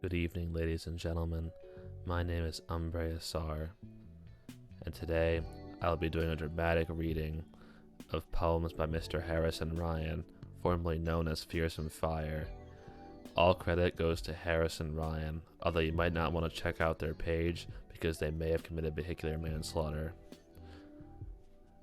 Good evening, ladies and gentlemen. My name is Umbre Asar, and today I'll be doing a dramatic reading of poems by Mr. Harrison Ryan, formerly known as FearsomeFire. All credit goes to Harrison Ryan, although you might not want to check out their page because they may have committed vehicular manslaughter.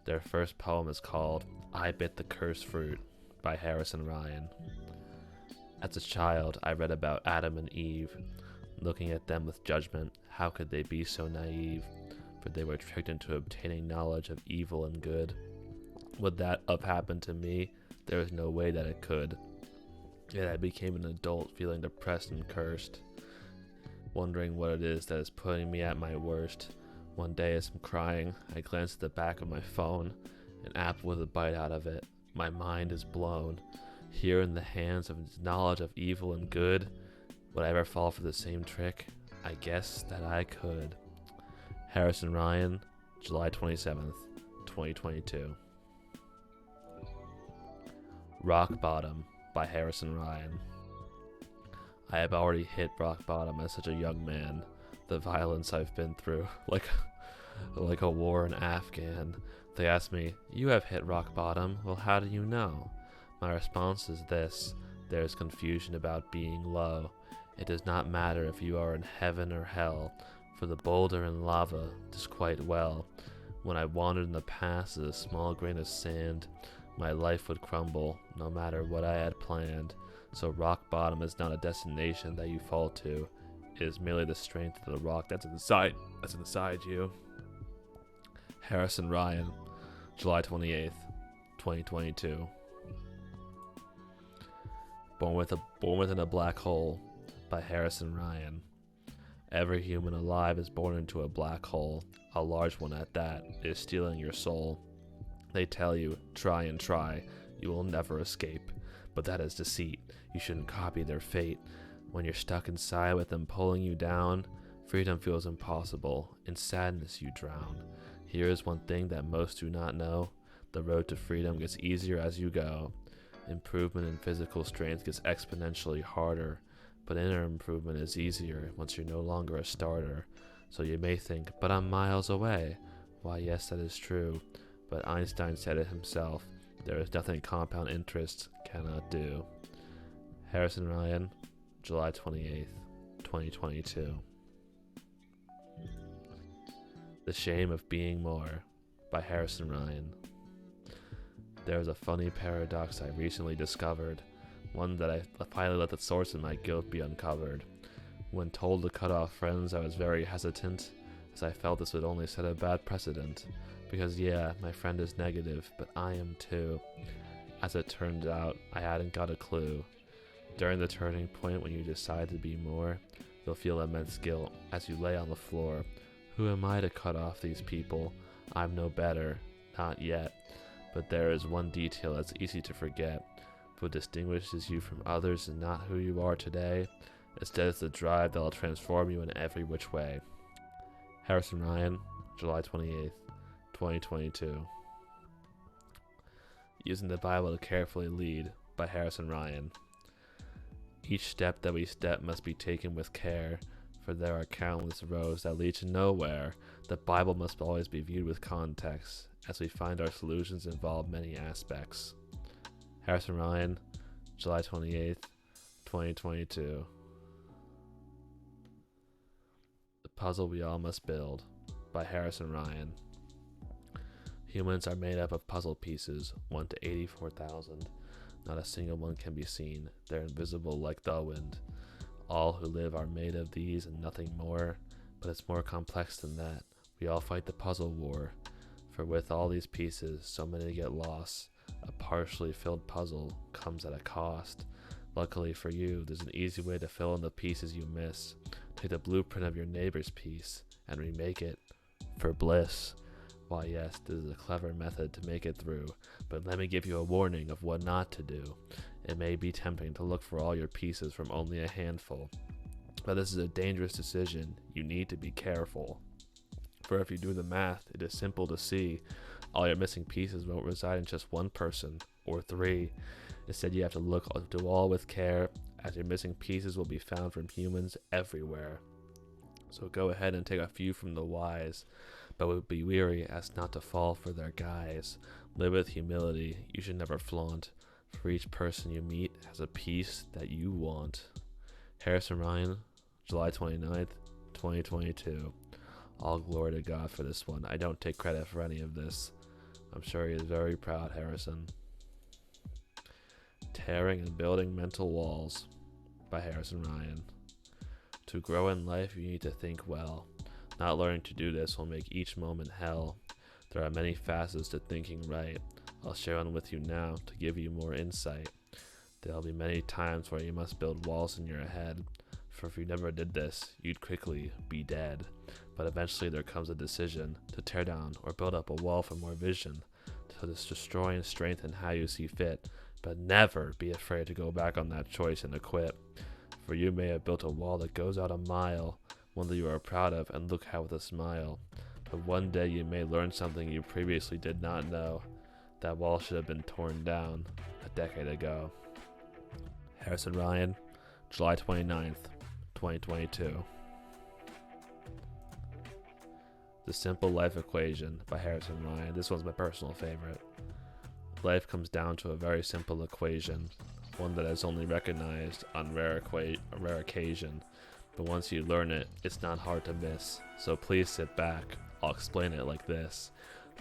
Their first poem is called I Bit the Cursed Fruit by Harrison Ryan. As a child, I read about Adam and Eve. Looking at them with judgment, how could they be so naive? For they were tricked into obtaining knowledge of evil and good. Would that have happened to me? There is no way that it could. Yet I became an adult feeling depressed and cursed, wondering what it is that is putting me at my worst. One day as I'm crying, I glance at the back of my phone, an apple with a bite out of it. My mind is blown. Here in the hands of knowledge of evil and good, would I ever fall for the same trick? I guess that I could. Harrison Ryan, July 27th, 2022. Rock Bottom by Harrison Ryan. I have already hit rock bottom as such a young man. The violence I've been through, like a war in Afghan. They ask me, "You have hit rock bottom. Well, how do you know?" My response is this: there is confusion about being low. It does not matter if you are in heaven or hell, for the boulder and lava does quite well. When I wandered in the past as a small grain of sand, my life would crumble, no matter what I had planned. So rock bottom is not a destination that you fall to. It is merely the strength of the rock that's inside you. Harrison Ryan, July 28th, 2022. Born Within a Black Hole by Harrison Ryan. Every human alive is born into a black hole, a large one at that, is stealing your soul. They tell you, try and try, you will never escape. But that is deceit, you shouldn't copy their fate. When you're stuck inside with them pulling you down, freedom feels impossible, in sadness you drown. Here is one thing that most do not know, the road to freedom gets easier as you go. Improvement in physical strength gets exponentially harder, but inner improvement is easier once you're no longer a starter. So you may think, but I'm miles away. Why, yes, that is true, but Einstein said it himself. There is nothing compound interest cannot do. Harrison Ryan, July 28th, 2022. The Shame of Being More by Harrison Ryan. There is a funny paradox I recently discovered, one that I finally let the source of my guilt be uncovered. When told to cut off friends, I was very hesitant, as I felt this would only set a bad precedent. Because yeah, my friend is negative, but I am too. As it turned out, I hadn't got a clue. During the turning point when you decide to be more, you'll feel immense guilt as you lay on the floor. Who am I to cut off these people? I'm no better. Not yet. But there is one detail that's easy to forget. What distinguishes you from others is not who you are today. Instead, it's the drive that will transform you in every which way. Harrison Ryan, July 28th, 2022. Using the Bible to carefully lead by Harrison Ryan. Each step that we step must be taken with care, for there are countless roads that lead to nowhere. The Bible must always be viewed with context, as we find our solutions involve many aspects. Harrison Ryan, July 28th, 2022. The Puzzle We All Must Build by Harrison Ryan. Humans are made up of puzzle pieces, 1 to 84,000. Not a single one can be seen. They're invisible like the wind. All who live are made of these and nothing more, but it's more complex than that. We all fight the puzzle war. For with all these pieces, so many get lost. A partially filled puzzle comes at a cost. Luckily for you, there's an easy way to fill in the pieces you miss. Take the blueprint of your neighbor's piece and remake it for bliss. Why yes, this is a clever method to make it through, but let me give you a warning of what not to do. It may be tempting to look for all your pieces from only a handful, but this is a dangerous decision. You need to be careful. For if you do the math, it is simple to see. All your missing pieces won't reside in just one person or 3. Instead, you have to look do all with care as your missing pieces will be found from humans everywhere. So go ahead and take a few from the wise, but be wary as not to fall for their guise. Live with humility, you should never flaunt, for each person you meet has a piece that you want. Harrison Ryan, July 29th, 2022. All glory to God for this one. I don't take credit for any of this. I'm sure he is very proud, Harrison. Tearing and Building Mental Walls by Harrison Ryan. To grow in life, you need to think well. Not learning to do this will make each moment hell. There are many facets to thinking right. I'll share one with you now to give you more insight. There will be many times where you must build walls in your head, for if you never did this, you'd quickly be dead. But eventually there comes a decision to tear down or build up a wall for more vision, to destroy and strengthen how you see fit, but never be afraid to go back on that choice and to quit. For you may have built a wall that goes out a mile, one that you are proud of and look at with a smile. But one day you may learn something you previously did not know. That wall should have been torn down a decade ago. Harrison Ryan, July 29th, 2022. The Simple Life Equation by Harrison Ryan. This one's my personal favorite. Life comes down to a very simple equation, one that is only recognized on rare occasion. But once you learn it, it's not hard to miss. So please sit back. I'll explain it like this.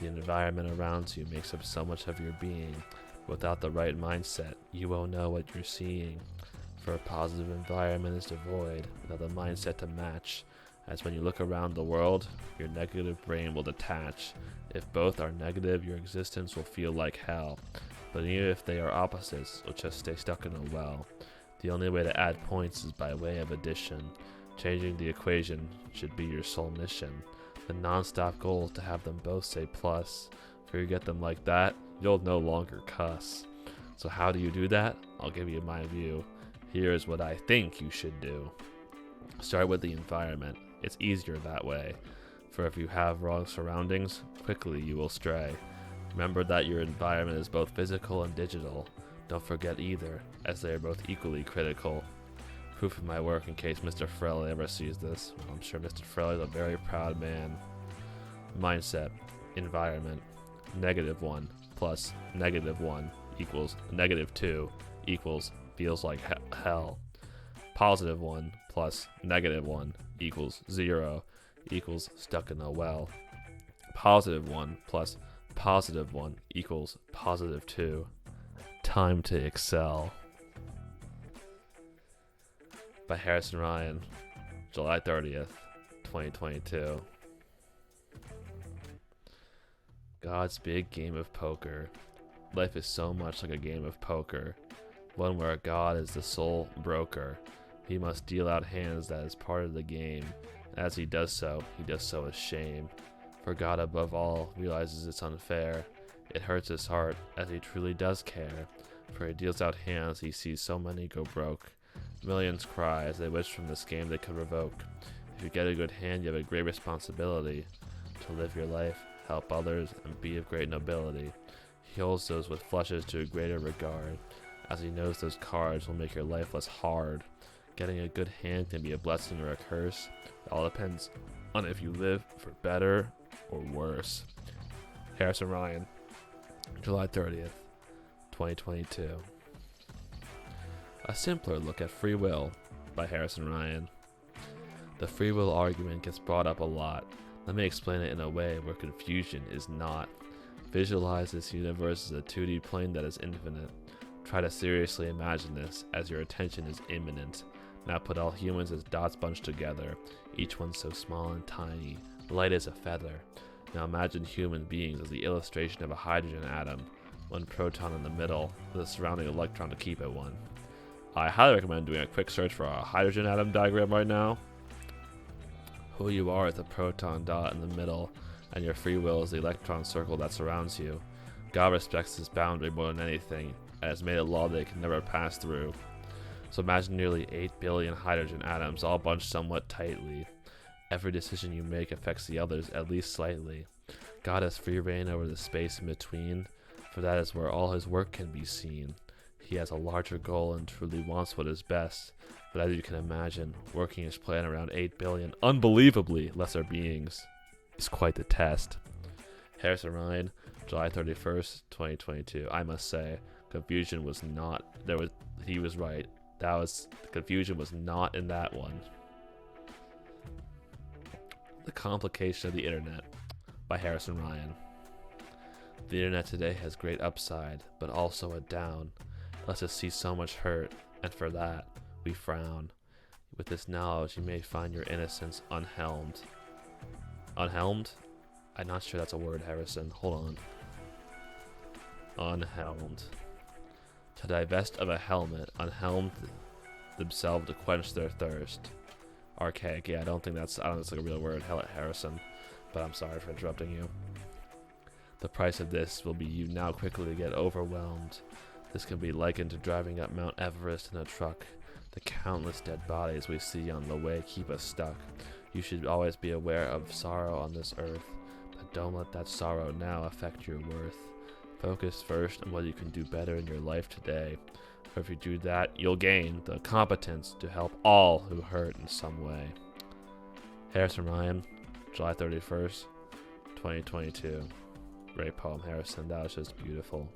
The environment around you makes up so much of your being. Without the right mindset, you won't know what you're seeing. For a positive environment is devoid without the mindset to match. As when you look around the world, your negative brain will detach. If both are negative, your existence will feel like hell. But even if they are opposites, you'll just stay stuck in a well. The only way to add points is by way of addition. Changing the equation should be your sole mission. The non-stop goal is to have them both say plus. If you get them like that, you'll no longer cuss. So how do you do that? I'll give you my view. Here is what I think you should do. Start with the environment. It's easier that way. For if you have wrong surroundings, quickly you will stray. Remember that your environment is both physical and digital. Don't forget either, as they are both equally critical. Proof of my work in case Mr. Frelly ever sees this. I'm sure Mr. Frelly is a very proud man. Mindset. Environment. -1 plus -1 equals -2 equals feels like hell. +1 plus -1 equals 0 equals stuck in a well. +1 plus +1 equals +2. Time to excel. By Harrison Ryan, July 30th, 2022. God's big game of poker. Life is so much like a game of poker, one where God is the sole broker. He must deal out hands that is part of the game. As he does so with shame. For God above all realizes it's unfair. It hurts his heart as he truly does care. For he deals out hands he sees so many go broke. Millions cry as they wish from this game they could revoke. If you get a good hand, you have a great responsibility to live your life, help others, and be of great nobility. He holds those with flushes to a greater regard, as he knows those cards will make your life less hard. Getting a good hand can be a blessing or a curse. It all depends on if you live for better or worse. Harrison Ryan, July 30th, 2022. A simpler look at free will by Harrison Ryan. The free will argument gets brought up a lot. Let me explain it in a way where confusion is not. Visualize this universe as a 2D plane that is infinite. Try to seriously imagine this as your attention is imminent. Now put all humans as dots bunched together, each one so small and tiny, light as a feather. Now imagine human beings as the illustration of a hydrogen atom, one proton in the middle, with a surrounding electron to keep it one. I highly recommend doing a quick search for a hydrogen atom diagram right now. Who you are is the proton dot in the middle, and your free will is the electron circle that surrounds you. God respects this boundary more than anything, and has made a law that it can never pass through. So imagine nearly 8 billion hydrogen atoms all bunched somewhat tightly. Every decision you make affects the others at least slightly. God has free reign over the space in between, for that is where all his work can be seen. He has a larger goal and truly wants what is best, but as you can imagine, working his plan around 8 billion unbelievably lesser beings is quite the test. Harrison Ryan, July 31st, 2022. I must say, confusion was not there. He was right. Confusion was not in that one. The Complication of the Internet by Harrison Ryan. The internet today has great upside, but also a down. It lets us see so much hurt, and for that, we frown. With this knowledge, you may find your innocence unhelmed. Unhelmed? I'm not sure that's a word, Harrison. Hold on. Unhelmed. To divest of a helmet, unhelmed themselves to quench their thirst. Archaic. Yeah, I don't think that's like a real word, Harrison. But I'm sorry for interrupting you. The price of this will be you now quickly get overwhelmed. This can be likened to driving up Mount Everest in a truck. The countless dead bodies we see on the way keep us stuck. You should always be aware of sorrow on this earth, but don't let that sorrow now affect your worth. Focus first on what you can do better in your life today. For if you do that, you'll gain the competence to help all who hurt in some way. Harrison Ryan, July 31st, 2022. Great poem, Harrison. That was just beautiful.